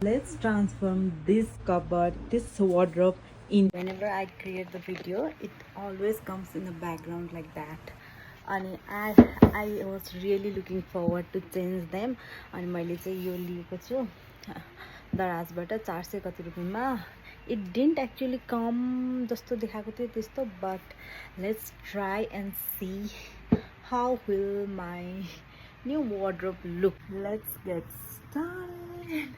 Let's transform this cupboard, this wardrobe in. Whenever I create the video, it always comes in the background like that. And I was really looking forward to change them. And मैले चाहिँ यो लिएको छु दराजबाट 400 कति रुपियाँमा. It didn't actually come जस्तो देखाएको थियो त्यस्तो, but let's try and see how will my new wardrobe look. Let's get started.